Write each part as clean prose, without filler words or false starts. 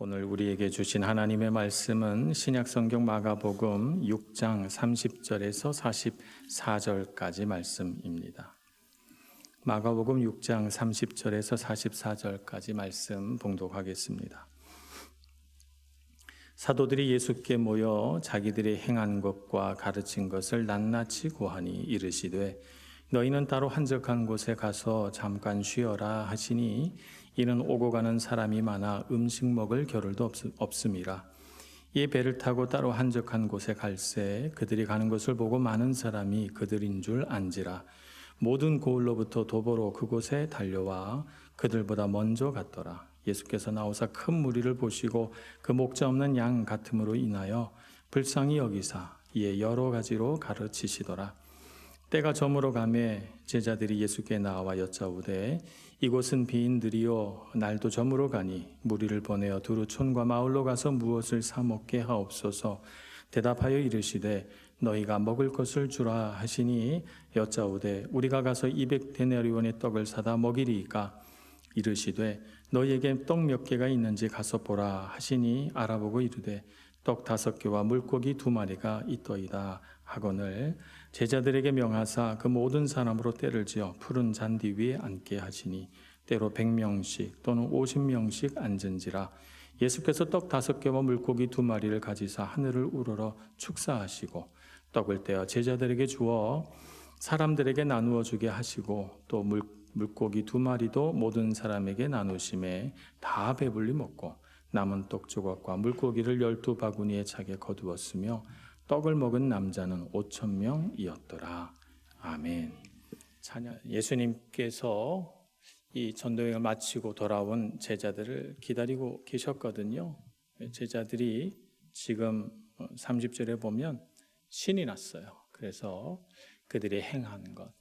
오늘 우리에게 주신 하나님의 말씀은 신약성경 마가복음 6장 30절에서 44절까지 말씀입니다. 마가복음 6장 30절에서 44절까지 말씀 봉독하겠습니다. 사도들이 예수께 모여 자기들이 행한 것과 가르친 것을 낱낱이 고하니 이르시되 너희는 따로 한적한 곳에 가서 잠깐 쉬어라 하시니 이는 오고 가는 사람이 많아 음식 먹을 겨를도 없음이라. 이 배를 타고 따로 한적한 곳에 갈새 그들이 가는 것을 보고 많은 사람이 그들인 줄 안지라. 모든 고을로부터 도보로 그곳에 달려와 그들보다 먼저 갔더라. 예수께서 나오사 큰 무리를 보시고 그 목자 없는 양 같음으로 인하여 불쌍히 여기사 이에 여러 가지로 가르치시더라. 때가 저물어 가매 제자들이 예수께 나와 여짜오되 이곳은 비인들이요 날도 저물어 가니 무리를 보내어 두루 촌과 마을로 가서 무엇을 사 먹게 하옵소서. 대답하여 이르시되 너희가 먹을 것을 주라 하시니 여짜오되 우리가 가서 200데나리온의 떡을 사다 먹이리이까. 이르시되 너희에게 떡 몇 개가 있는지 가서 보라 하시니 알아보고 이르되 떡 5개와 물고기 2마리가 있더이다 하거늘 제자들에게 명하사 그 모든 사람으로 때를 지어 푸른 잔디 위에 앉게 하시니 때로 100명씩 또는 50명씩 앉은지라. 예수께서 떡 5개와 물고기 2마리를 가지사 하늘을 우러러 축사하시고 떡을 떼어 제자들에게 주어 사람들에게 나누어 주게 하시고 또 물고기 2마리도 모든 사람에게 나누심에 다 배불리 먹고 남은 떡 조각과 물고기를 12바구니에 차게 거두었으며 떡을 먹은 남자는 5,000명이었더라. 아멘. 예수님께서 이 전도여행을 마치고 돌아온 제자들을 기다리고 계셨거든요. 제자들이 지금 30절에 보면 신이 났어요. 그래서 그들이 행한 것,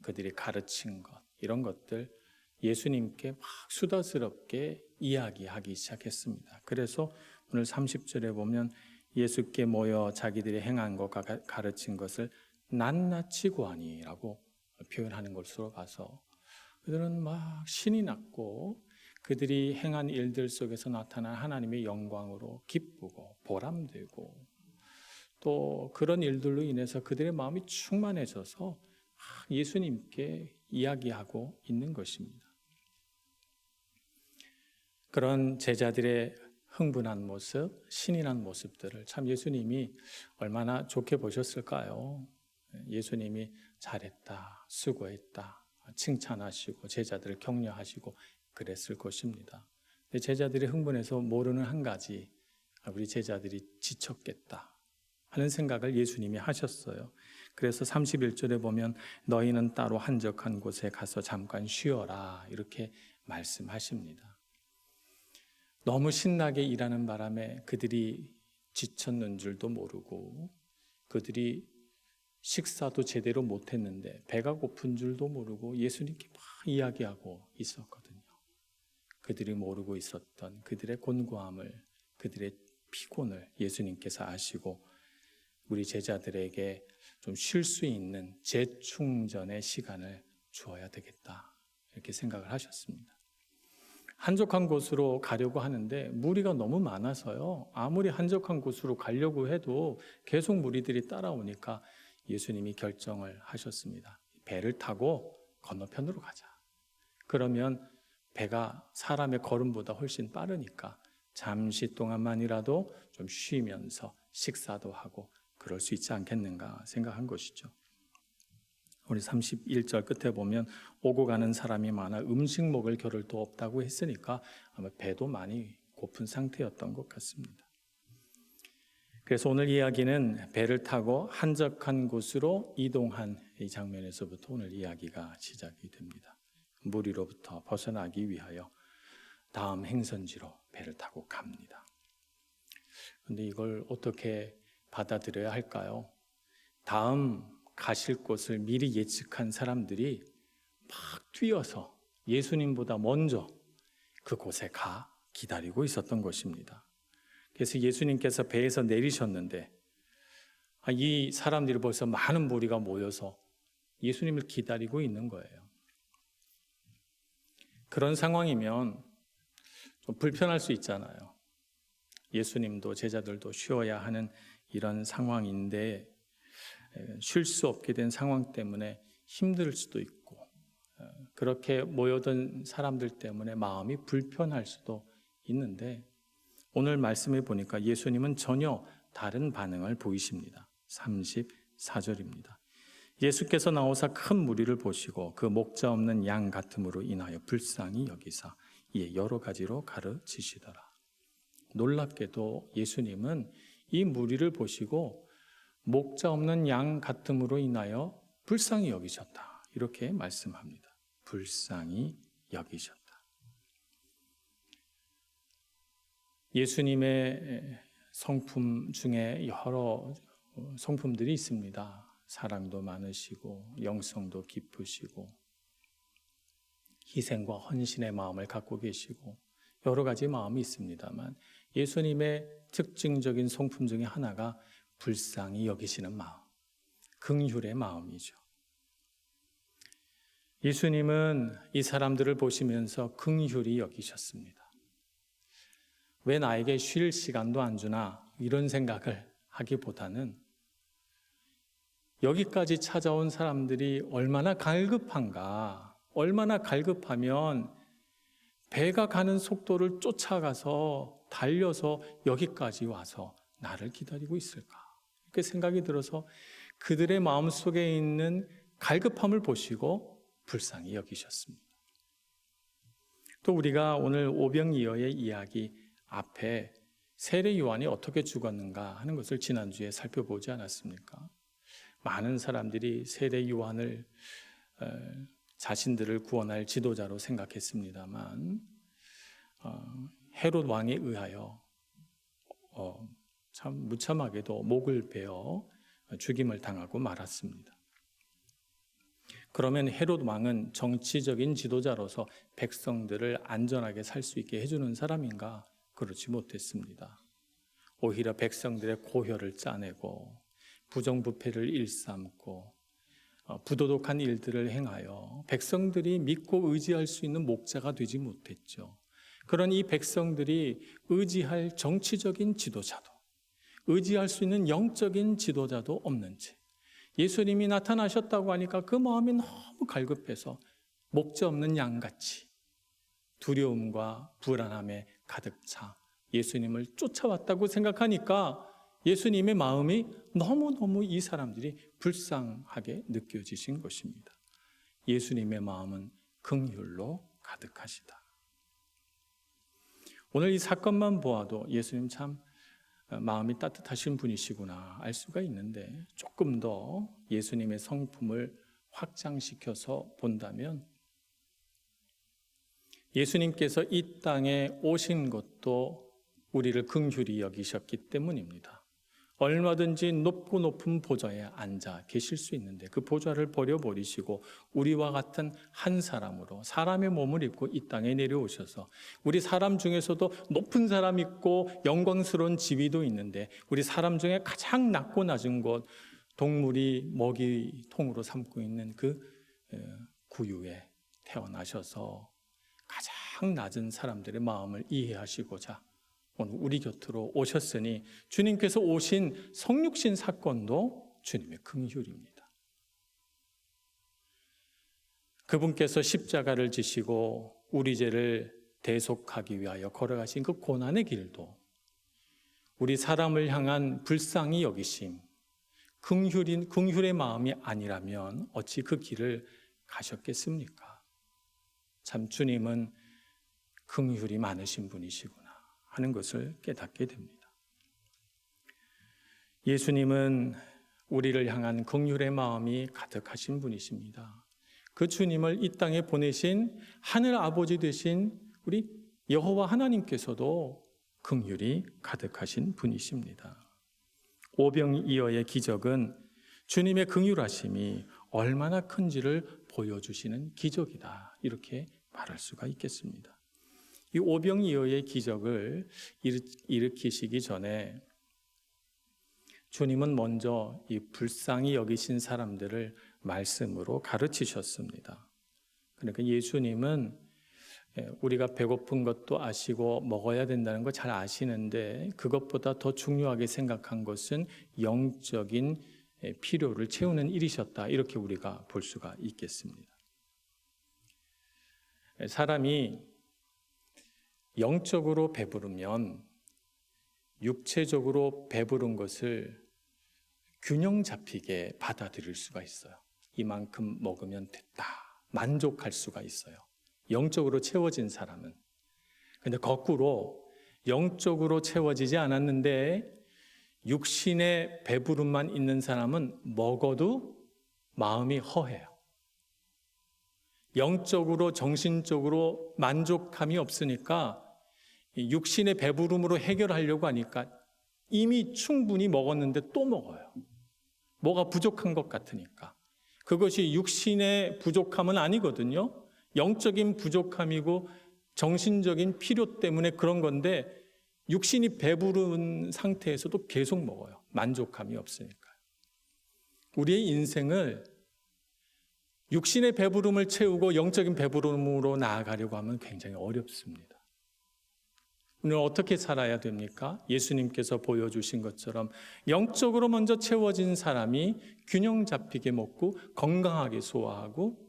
그들이 가르친 것, 이런 것들 예수님께 막 수다스럽게 이야기하기 시작했습니다. 그래서 오늘 30절에 보면 예수께 모여 자기들이 행한 것과 가르친 것을 낱낱이 고하니라고 표현하는 것으로 봐서 그들은 막 신이 났고 그들이 행한 일들 속에서 나타난 하나님의 영광으로 기쁘고 보람되고 또 그런 일들로 인해서 그들의 마음이 충만해져서 예수님께 이야기하고 있는 것입니다. 그런 제자들의 흥분한 모습, 신이 난 모습들을 참 예수님이 얼마나 좋게 보셨을까요? 예수님이 잘했다, 수고했다, 칭찬하시고 제자들을 격려하시고 그랬을 것입니다. 근데 제자들이 흥분해서 모르는 한 가지, 우리 제자들이 지쳤겠다 하는 생각을 예수님이 하셨어요. 그래서 31절에 보면 너희는 따로 한적한 곳에 가서 잠깐 쉬어라 이렇게 말씀하십니다. 너무 신나게 일하는 바람에 그들이 지쳤는 줄도 모르고 그들이 식사도 제대로 못했는데 배가 고픈 줄도 모르고 예수님께 막 이야기하고 있었거든요. 그들이 모르고 있었던 그들의 곤고함을, 그들의 피곤을 예수님께서 아시고 우리 제자들에게 좀 쉴 수 있는 재충전의 시간을 주어야 되겠다 이렇게 생각을 하셨습니다. 한적한 곳으로 가려고 하는데 무리가 너무 많아서요. 아무리 한적한 곳으로 가려고 해도 계속 무리들이 따라오니까 예수님이 결정을 하셨습니다. 배를 타고 건너편으로 가자. 그러면 배가 사람의 걸음보다 훨씬 빠르니까 잠시 동안만이라도 좀 쉬면서 식사도 하고 그럴 수 있지 않겠는가 생각한 것이죠. 우리 31절 끝에 보면 오고 가는 사람이 많아 음식 먹을 겨를도 없다고 했으니까 아마 배도 많이 고픈 상태였던 것 같습니다. 그래서 오늘 이야기는 배를 타고 한적한 곳으로 이동한 이 장면에서부터 오늘 이야기가 시작이 됩니다. 무리로부터 벗어나기 위하여 다음 행선지로 배를 타고 갑니다. 그런데 이걸 어떻게 받아들여야 할까요? 다음 가실 곳을 미리 예측한 사람들이 막 뛰어서 예수님보다 먼저 그곳에 가 기다리고 있었던 것입니다. 그래서 예수님께서 배에서 내리셨는데 이 사람들이 벌써 많은 무리가 모여서 예수님을 기다리고 있는 거예요. 그런 상황이면 좀 불편할 수 있잖아요. 예수님도 제자들도 쉬어야 하는 이런 상황인데 쉴 수 없게 된 상황 때문에 힘들 수도 있고 그렇게 모여든 사람들 때문에 마음이 불편할 수도 있는데 오늘 말씀에 보니까 예수님은 전혀 다른 반응을 보이십니다. 34절입니다. 예수께서 나오사 큰 무리를 보시고 그 목자 없는 양 같음으로 인하여 불쌍히 여기사 이에 여러 가지로 가르치시더라. 놀랍게도 예수님은 이 무리를 보시고 목자 없는 양 같음으로 인하여 불쌍히 여기셨다. 이렇게 말씀합니다. 불쌍히 여기셨다. 예수님의 성품 중에 여러 성품들이 있습니다. 사랑도 많으시고 영성도 깊으시고 희생과 헌신의 마음을 갖고 계시고 여러 가지 마음이 있습니다만 예수님의 특징적인 성품 중에 하나가 불쌍히 여기시는 마음, 긍휼의 마음이죠. 예수님은 이 사람들을 보시면서 긍휼히 여기셨습니다. 왜 나에게 쉴 시간도 안 주나 이런 생각을 하기보다는 여기까지 찾아온 사람들이 얼마나 갈급한가, 얼마나 갈급하면 배가 가는 속도를 쫓아가서 달려서 여기까지 와서 나를 기다리고 있을까? 이렇게 생각이 들어서 그들의 마음속에 있는 갈급함을 보시고 불쌍히 여기셨습니다. 또 우리가 오늘 오병이어의 이야기 앞에 세례 요한이 어떻게 죽었는가 하는 것을 지난주에 살펴보지 않았습니까? 많은 사람들이 세례 요한을 자신들을 구원할 지도자로 생각했습니다만 헤롯 왕에 의하여 참 무참하게도 목을 베어 죽임을 당하고 말았습니다. 그러면 헤롯 왕은 정치적인 지도자로서 백성들을 안전하게 살 수 있게 해주는 사람인가? 그렇지 못했습니다. 오히려 백성들의 고혈을 짜내고 부정부패를 일삼고 부도덕한 일들을 행하여 백성들이 믿고 의지할 수 있는 목자가 되지 못했죠. 그런 이 백성들이 의지할 정치적인 지도자도 의지할 수 있는 영적인 지도자도 없는 채 예수님이 나타나셨다고 하니까 그 마음이 너무 갈급해서 목자 없는 양같이 두려움과 불안함에 가득 차 예수님을 쫓아왔다고 생각하니까 예수님의 마음이 너무너무 이 사람들이 불쌍하게 느껴지신 것입니다. 예수님의 마음은 긍휼로 가득하시다. 오늘 이 사건만 보아도 예수님 참 마음이 따뜻하신 분이시구나 알 수가 있는데 조금 더 예수님의 성품을 확장시켜서 본다면 예수님께서 이 땅에 오신 것도 우리를 긍휼히 여기셨기 때문입니다. 얼마든지 높고 높은 보좌에 앉아 계실 수 있는데 그 보좌를 버려버리시고 우리와 같은 한 사람으로 사람의 몸을 입고 이 땅에 내려오셔서 우리 사람 중에서도 높은 사람 있고 영광스러운 지위도 있는데 우리 사람 중에 가장 낮고 낮은 곳 동물이 먹이통으로 삼고 있는 그 구유에 태어나셔서 가장 낮은 사람들의 마음을 이해하시고자 오늘 우리 곁으로 오셨으니 주님께서 오신 성육신 사건도 주님의 긍휼입니다. 그분께서 십자가를 지시고 우리 죄를 대속하기 위하여 걸어가신 그 고난의 길도 우리 사람을 향한 불쌍히 여기심, 긍휼의 마음이 아니라면 어찌 그 길을 가셨겠습니까? 참 주님은 긍휼이 많으신 분이시구나 하는 것을 깨닫게 됩니다. 예수님은 우리를 향한 긍휼의 마음이 가득하신 분이십니다. 그 주님을 이 땅에 보내신 하늘 아버지 되신 우리 여호와 하나님께서도 긍휼이 가득하신 분이십니다. 오병이어의 기적은 주님의 긍휼하심이 얼마나 큰지를 보여주시는 기적이다 이렇게 말할 수가 있겠습니다. 이 오병이어의 기적을 일으키시기 전에 주님은 먼저 이 불쌍히 여기신 사람들을 말씀으로 가르치셨습니다. 그러니까 예수님은 우리가 배고픈 것도 아시고 먹어야 된다는 거 잘 아시는데 그것보다 더 중요하게 생각한 것은 영적인 필요를 채우는 일이셨다. 이렇게 우리가 볼 수가 있겠습니다. 사람이 영적으로 배부르면 육체적으로 배부른 것을 균형 잡히게 받아들일 수가 있어요. 이만큼 먹으면 됐다. 만족할 수가 있어요. 영적으로 채워진 사람은. 근데 거꾸로 영적으로 채워지지 않았는데 육신의 배부름만 있는 사람은 먹어도 마음이 허해요. 영적으로 정신적으로 만족함이 없으니까 육신의 배부름으로 해결하려고 하니까 이미 충분히 먹었는데 또 먹어요. 뭐가 부족한 것 같으니까. 그것이 육신의 부족함은 아니거든요. 영적인 부족함이고 정신적인 필요 때문에 그런 건데 육신이 배부른 상태에서도 계속 먹어요. 만족함이 없으니까. 우리의 인생을 육신의 배부름을 채우고 영적인 배부름으로 나아가려고 하면 굉장히 어렵습니다. 오늘 어떻게 살아야 됩니까? 예수님께서 보여주신 것처럼 영적으로 먼저 채워진 사람이 균형 잡히게 먹고 건강하게 소화하고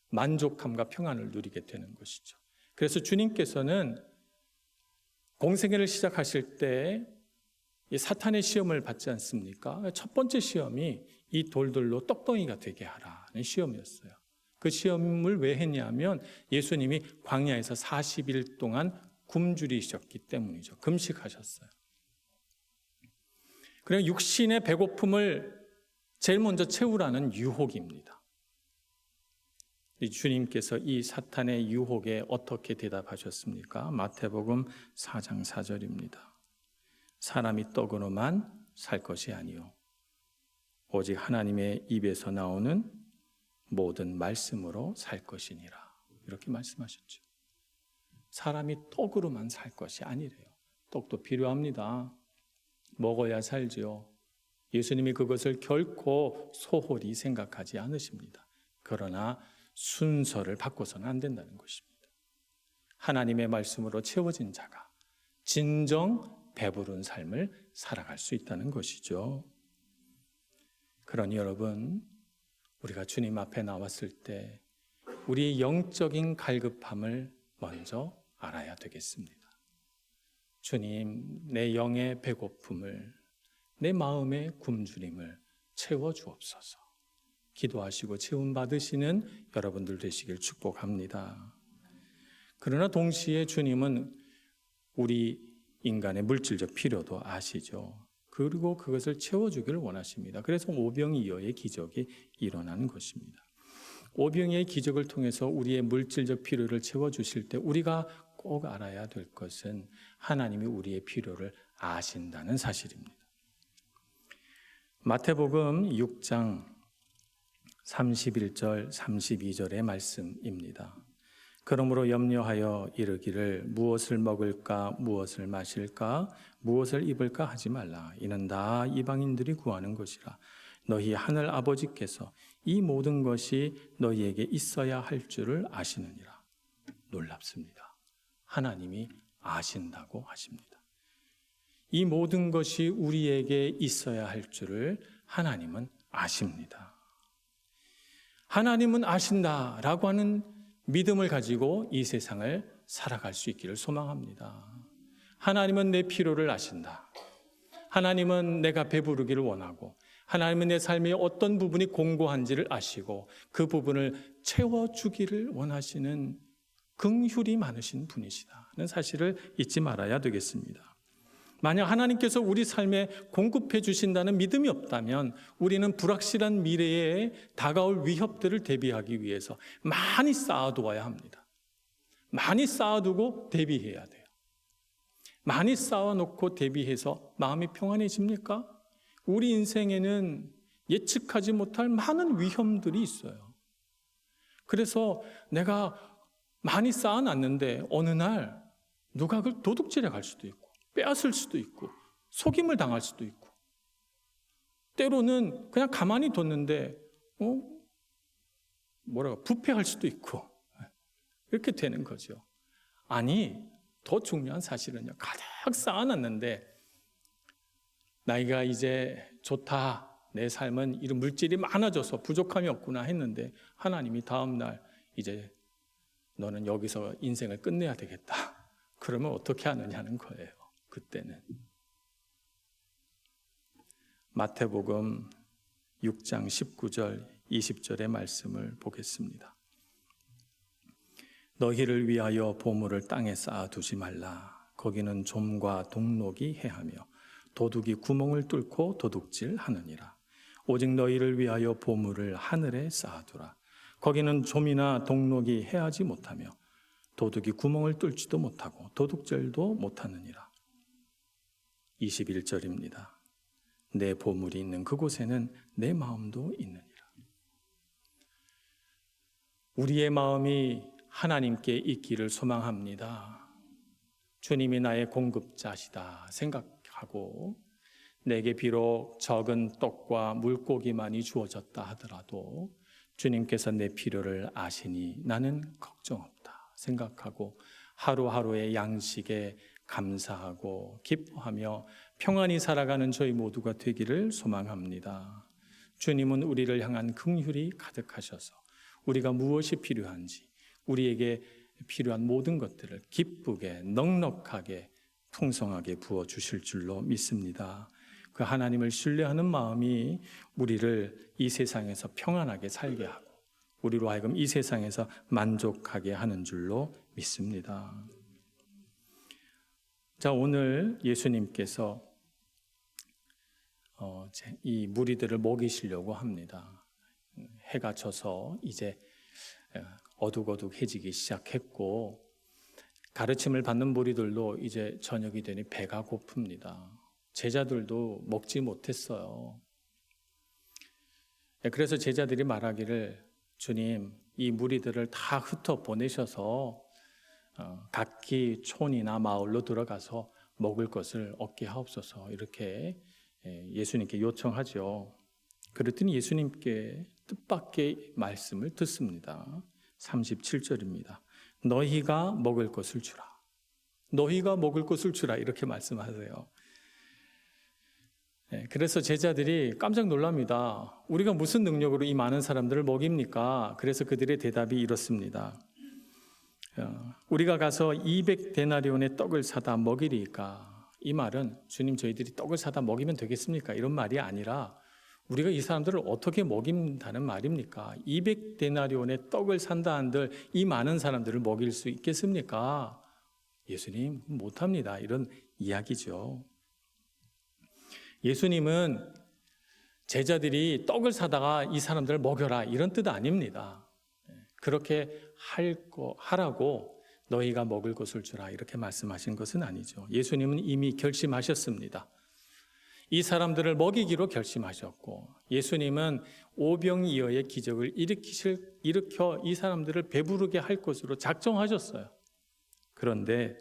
만족함과 평안을 누리게 되는 것이죠. 그래서 주님께서는 공생애를 시작하실 때 사탄의 시험을 받지 않습니까? 첫 번째 시험이 이 돌들로 떡덩이가 되게 하라는 시험이었어요. 그 시험을 왜 했냐면 예수님이 광야에서 40일 동안 굶주리셨기 때문이죠. 금식하셨어요. 그냥 육신의 배고픔을 제일 먼저 채우라는 유혹입니다. 주님께서 이 사탄의 유혹에 어떻게 대답하셨습니까? 마태복음 4장 4절입니다. 사람이 떡으로만 살 것이 아니요 오직 하나님의 입에서 나오는 모든 말씀으로 살 것이니라. 이렇게 말씀하셨죠. 사람이 떡으로만 살 것이 아니래요. 떡도 필요합니다. 먹어야 살지요. 예수님이 그것을 결코 소홀히 생각하지 않으십니다. 그러나 순서를 바꿔서는 안 된다는 것입니다. 하나님의 말씀으로 채워진 자가 진정 배부른 삶을 살아갈 수 있다는 것이죠. 그러니 여러분, 우리가 주님 앞에 나왔을 때 우리의 영적인 갈급함을 먼저 알아야 되겠습니다. 주님, 내 영의 배고픔을, 내 마음의 굶주림을 채워주옵소서. 기도하시고 채움 받으시는 여러분들 되시길 축복합니다. 그러나 동시에 주님은 우리 인간의 물질적 필요도 아시죠. 그리고 그것을 채워주기를 원하십니다. 그래서 오병이어의 기적이 일어나는 것입니다. 오병이어의 기적을 통해서 우리의 물질적 필요를 채워주실 때 우리가 꼭 알아야 될 것은 하나님이 우리의 필요를 아신다는 사실입니다. 마태복음 6장 31절 32절의 말씀입니다. 그러므로 염려하여 이르기를 무엇을 먹을까 무엇을 마실까 무엇을 입을까 하지 말라. 이는 다 이방인들이 구하는 것이라. 너희 하늘 아버지께서 이 모든 것이 너희에게 있어야 할 줄을 아시느니라. 놀랍습니다. 하나님이 아신다고 하십니다. 이 모든 것이 우리에게 있어야 할 줄을 하나님은 아십니다. 하나님은 아신다라고 하는 믿음을 가지고 이 세상을 살아갈 수 있기를 소망합니다. 하나님은 내 필요를 아신다. 하나님은 내가 배부르기를 원하고 하나님은 내 삶의 어떤 부분이 공고한지를 아시고 그 부분을 채워주기를 원하시는 긍휼이 많으신 분이시다는 사실을 잊지 말아야 되겠습니다. 만약 하나님께서 우리 삶에 공급해 주신다는 믿음이 없다면 우리는 불확실한 미래에 다가올 위협들을 대비하기 위해서 많이 쌓아두어야 합니다. 많이 쌓아두고 대비해야 돼요. 많이 쌓아놓고 대비해서 마음이 평안해집니까? 우리 인생에는 예측하지 못할 많은 위험들이 있어요. 그래서 내가 많이 쌓아놨는데 어느 날 누가 그걸 도둑질해 갈 수도 있고 빼앗을 수도 있고 속임을 당할 수도 있고 때로는 그냥 가만히 뒀는데 부패할 수도 있고 이렇게 되는 거죠. 아니, 더 중요한 사실은요, 가득 쌓아놨는데 나이가 이제 좋다, 내 삶은 이런 물질이 많아져서 부족함이 없구나 했는데 하나님이 다음날 이제 너는 여기서 인생을 끝내야 되겠다. 그러면 어떻게 하느냐는 거예요. 그때는 마태복음 6장 19절 20절의 말씀을 보겠습니다. 너희를 위하여 보물을 땅에 쌓아두지 말라. 거기는 좀과 동록이 해하며 도둑이 구멍을 뚫고 도둑질하느니라. 오직 너희를 위하여 보물을 하늘에 쌓아두라. 거기는 좀이나 동록이 해하지 못하며 도둑이 구멍을 뚫지도 못하고 도둑질도 못하느니라. 21절입니다. 내 보물이 있는 그곳에는 내 마음도 있느니라. 우리의 마음이 하나님께 있기를 소망합니다. 주님이 나의 공급자시다 생각하고 내게 비록 적은 떡과 물고기만이 주어졌다 하더라도 주님께서 내 필요를 아시니 나는 걱정 없다 생각하고 하루하루의 양식에 감사하고 기뻐하며 평안히 살아가는 저희 모두가 되기를 소망합니다. 주님은 우리를 향한 긍휼이 가득하셔서 우리가 무엇이 필요한지 우리에게 필요한 모든 것들을 기쁘게 넉넉하게 풍성하게 부어주실 줄로 믿습니다. 그 하나님을 신뢰하는 마음이 우리를 이 세상에서 평안하게 살게 하고 우리로 하여금 이 세상에서 만족하게 하는 줄로 믿습니다. 자, 오늘 예수님께서 이 무리들을 먹이시려고 합니다. 해가 져서 이제 어둑어둑해지기 시작했고 가르침을 받는 무리들도 이제 저녁이 되니 배가 고픕니다. 제자들도 먹지 못했어요. 그래서 제자들이 말하기를 주님, 이 무리들을 다 흩어 보내셔서 각기 촌이나 마을로 들어가서 먹을 것을 얻게 하옵소서 이렇게 예수님께 요청하죠. 그랬더니 예수님께 뜻밖의 말씀을 듣습니다. 37절입니다. 너희가 먹을 것을 주라. 너희가 먹을 것을 주라 이렇게 말씀하세요. 그래서 제자들이 깜짝 놀랍니다. 우리가 무슨 능력으로 이 많은 사람들을 먹입니까? 그래서 그들의 대답이 이렇습니다. 우리가 가서 200데나리온의 떡을 사다 먹이리까? 이 말은 주님 저희들이 떡을 사다 먹이면 되겠습니까? 이런 말이 아니라 우리가 이 사람들을 어떻게 먹인다는 말입니까? 200데나리온의 떡을 산다 한들 이 많은 사람들을 먹일 수 있겠습니까? 예수님 못합니다. 이런 이야기죠. 예수님은 제자들이 떡을 사다가 이 사람들을 먹여라 이런 뜻 아닙니다. 그렇게 하라고 너희가 먹을 것을 주라 이렇게 말씀하신 것은 아니죠. 예수님은 이미 결심하셨습니다. 이 사람들을 먹이기로 결심하셨고 예수님은 오병이어의 기적을 일으켜 이 사람들을 배부르게 할 것으로 작정하셨어요. 그런데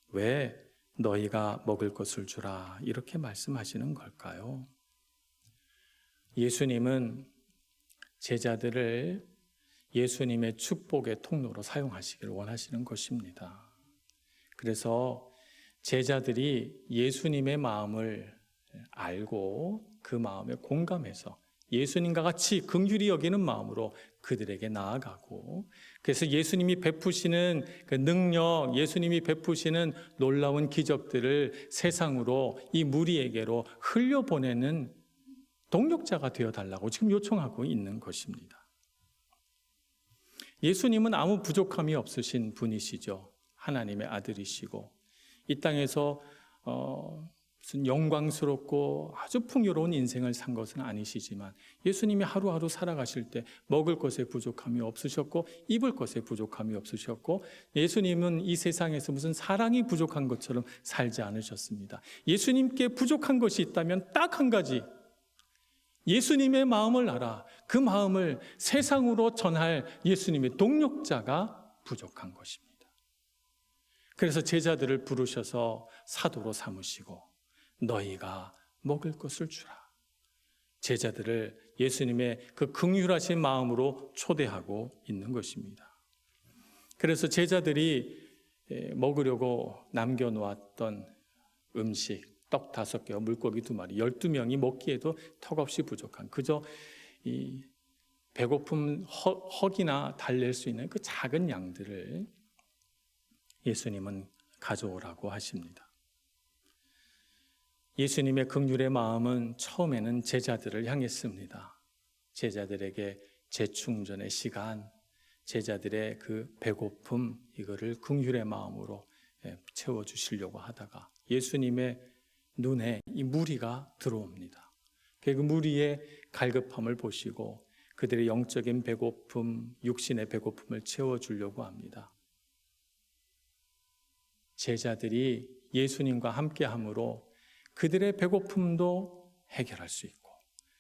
왜 너희가 먹을 것을 주라 이렇게 말씀하시는 걸까요? 예수님은 제자들을 예수님의 축복의 통로로 사용하시기를 원하시는 것입니다. 그래서 제자들이 예수님의 마음을 알고 그 마음에 공감해서 예수님과 같이 긍휼히 여기는 마음으로 그들에게 나아가고 그래서 예수님이 베푸시는 그 능력, 예수님이 베푸시는 놀라운 기적들을 세상으로 이 무리에게로 흘려보내는 동력자가 되어달라고 지금 요청하고 있는 것입니다. 예수님은 아무 부족함이 없으신 분이시죠. 하나님의 아들이시고 이 땅에서 무슨 영광스럽고 아주 풍요로운 인생을 산 것은 아니시지만 예수님이 하루하루 살아가실 때 먹을 것에 부족함이 없으셨고 입을 것에 부족함이 없으셨고 예수님은 이 세상에서 무슨 사랑이 부족한 것처럼 살지 않으셨습니다. 예수님께 부족한 것이 있다면 딱 한 가지, 예수님의 마음을 알아 그 마음을 세상으로 전할 예수님의 동력자가 부족한 것입니다. 그래서 제자들을 부르셔서 사도로 삼으시고 너희가 먹을 것을 주라. 제자들을 예수님의 그 긍휼하신 마음으로 초대하고 있는 것입니다. 그래서 제자들이 먹으려고 남겨놓았던 음식, 떡 5개와 물고기 2마리, 12명이 먹기에도 턱없이 부족한, 그저 이 배고픔 허기나 달랠 수 있는 그 작은 양들을 예수님은 가져오라고 하십니다. 예수님의 긍휼의 마음은 처음에는 제자들을 향했습니다. 제자들에게 재충전의 시간, 제자들의 그 배고픔, 이거를 긍휼의 마음으로 채워주시려고 하다가 예수님의 눈에 이 무리가 들어옵니다. 그 무리의 갈급함을 보시고 그들의 영적인 배고픔, 육신의 배고픔을 채워주려고 합니다. 제자들이 예수님과 함께함으로 그들의 배고픔도 해결할 수 있고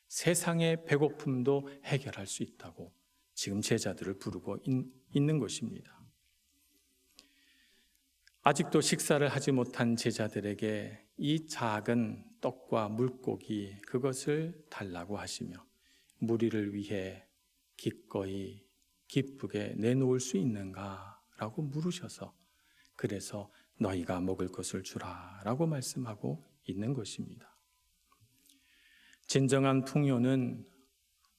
세상의 배고픔도 해결할 수 있다고 지금 제자들을 부르고 있는 것입니다. 아직도 식사를 하지 못한 제자들에게 이 작은 떡과 물고기, 그것을 달라고 하시며 무리를 위해 기꺼이 기쁘게 내놓을 수 있는가라고 물으셔서 그래서 너희가 먹을 것을 주라 라고 말씀하고 있는 것입니다. 진정한 풍요는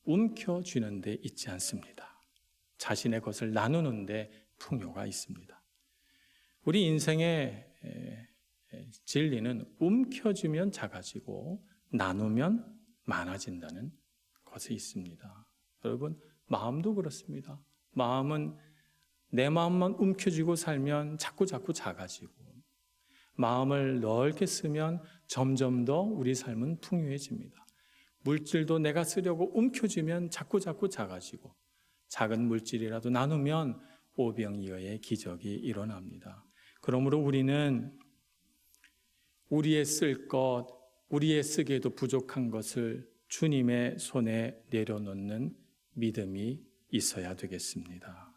움켜쥐는 데 있지 않습니다. 자신의 것을 나누는 데 풍요가 있습니다. 우리 인생의 진리는 움켜쥐면 작아지고 나누면 많아진다는 것이 있습니다. 여러분, 마음도 그렇습니다. 마음은 내 마음만 움켜쥐고 살면 자꾸 작아지고 마음을 넓게 쓰면 점점 더 우리 삶은 풍요해집니다. 물질도 내가 쓰려고 움켜쥐면 자꾸 작아지고 작은 물질이라도 나누면 오병이어의 기적이 일어납니다. 그러므로 우리는 우리의 쓸 것, 우리의 쓰기에도 부족한 것을 주님의 손에 내려놓는 믿음이 있어야 되겠습니다.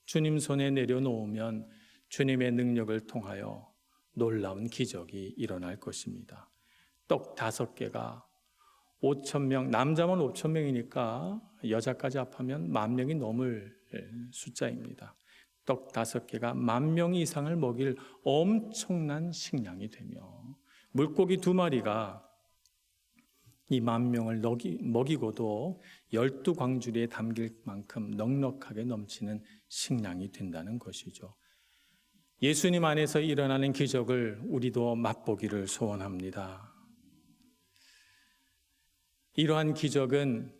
주님 손에 내려놓으면 주님의 능력을 통하여 놀라운 기적이 일어날 것입니다. 떡 5개가 5,000명, 남자만 5,000명이니까 여자까지 합하면 10,000명이 넘을 숫자입니다. 떡 5개가 10,000명 이상을 먹일 엄청난 식량이 되며 물고기 2마리가 이 10,000명을 먹이고도 12광주리에 담길 만큼 넉넉하게 넘치는 식량이 된다는 것이죠. 예수님 안에서 일어나는 기적을 우리도 맛보기를 소원합니다. 이러한 기적은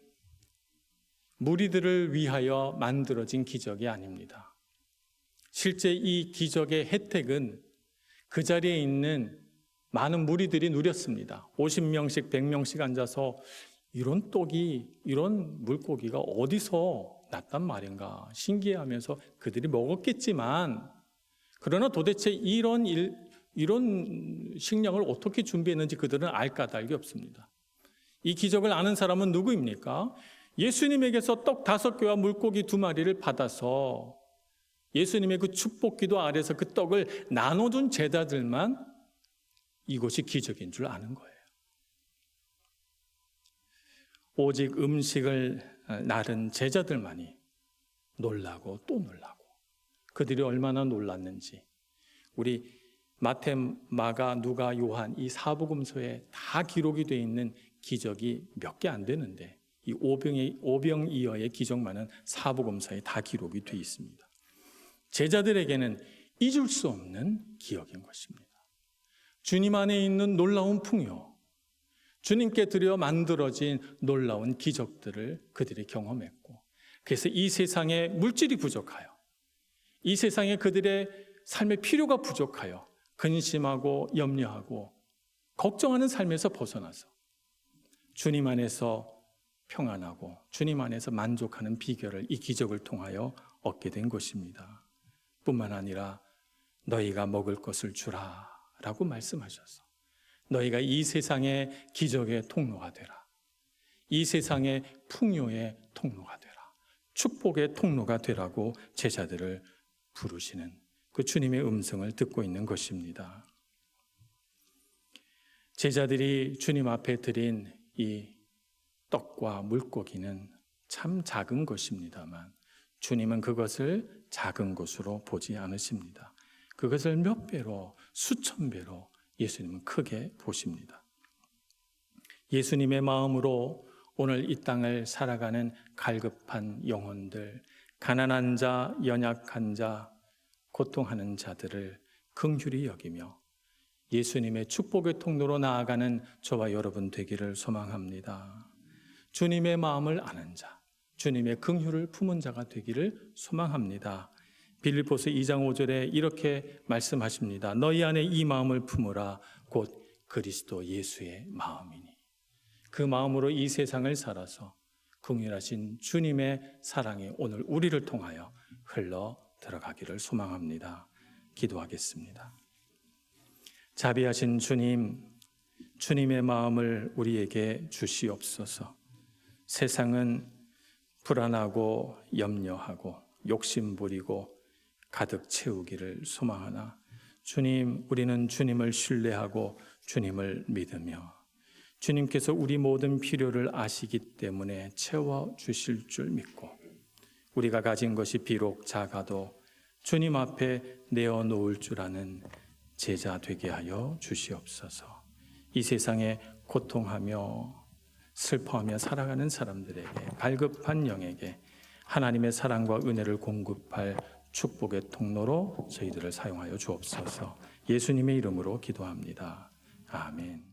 무리들을 위하여 만들어진 기적이 아닙니다. 실제 이 기적의 혜택은 그 자리에 있는 많은 무리들이 누렸습니다. 50명씩 100명씩 앉아서 이런 떡이, 이런 물고기가 어디서 났단 말인가 신기해하면서 그들이 먹었겠지만, 그러나 도대체 이런 식량을 어떻게 준비했는지 그들은 알 까닭이 없습니다. 이 기적을 아는 사람은 누구입니까? 예수님에게서 떡 5개와 물고기 2마리를 받아서 예수님의 그 축복기도 아래서 그 떡을 나눠준 제자들만 이것이 기적인 줄 아는 거예요. 오직 음식을 나른 제자들만이 놀라고 또 놀라고, 그들이 얼마나 놀랐는지 우리 마태, 마가, 누가, 요한 이 사복음서에 다 기록이 되어 있는 기적이 몇 개 안 되는데 이 오병이어의 기적만은 사복음서에 다 기록이 되어 있습니다. 제자들에게는 잊을 수 없는 기억인 것입니다. 주님 안에 있는 놀라운 풍요, 주님께 드려 만들어진 놀라운 기적들을 그들이 경험했고, 그래서 이 세상에 물질이 부족하여, 이 세상에 그들의 삶의 필요가 부족하여 근심하고 염려하고 걱정하는 삶에서 벗어나서 주님 안에서 평안하고 주님 안에서 만족하는 비결을 이 기적을 통하여 얻게 된 것입니다. 뿐만 아니라 너희가 먹을 것을 주라 라고 말씀하셔서 너희가 이 세상의 기적의 통로가 되라, 이 세상의 풍요의 통로가 되라, 축복의 통로가 되라고 제자들을 부르시는 그 주님의 음성을 듣고 있는 것입니다. 제자들이 주님 앞에 드린 이 떡과 물고기는 참 작은 것입니다만 주님은 그것을 작은 것으로 보지 않으십니다. 그것을 몇 배로, 수천 배로 예수님은 크게 보십니다. 예수님의 마음으로 오늘 이 땅을 살아가는 갈급한 영혼들, 가난한 자, 연약한 자, 고통하는 자들을 긍휼히 여기며 예수님의 축복의 통로로 나아가는 저와 여러분 되기를 소망합니다. 주님의 마음을 아는 자, 주님의 긍휼을 품은 자가 되기를 소망합니다. 빌립보서 2장 5절에 이렇게 말씀하십니다. 너희 안에 이 마음을 품으라 곧 그리스도 예수의 마음이니. 그 마음으로 이 세상을 살아서 긍휼하신 주님의 사랑이 오늘 우리를 통하여 흘러 들어가기를 소망합니다. 기도하겠습니다. 자비하신 주님, 주님의 마음을 우리에게 주시옵소서. 세상은 불안하고 염려하고 욕심부리고 가득 채우기를 소망하나 주님, 우리는 주님을 신뢰하고 주님을 믿으며 주님께서 우리 모든 필요를 아시기 때문에 채워주실 줄 믿고 우리가 가진 것이 비록 작아도 주님 앞에 내어놓을 줄 아는 제자 되게 하여 주시옵소서. 이 세상에 고통하며 슬퍼하며 살아가는 사람들에게, 갈급한 영에게 하나님의 사랑과 은혜를 공급할 축복의 통로로 저희들을 사용하여 주옵소서. 예수님의 이름으로 기도합니다. 아멘.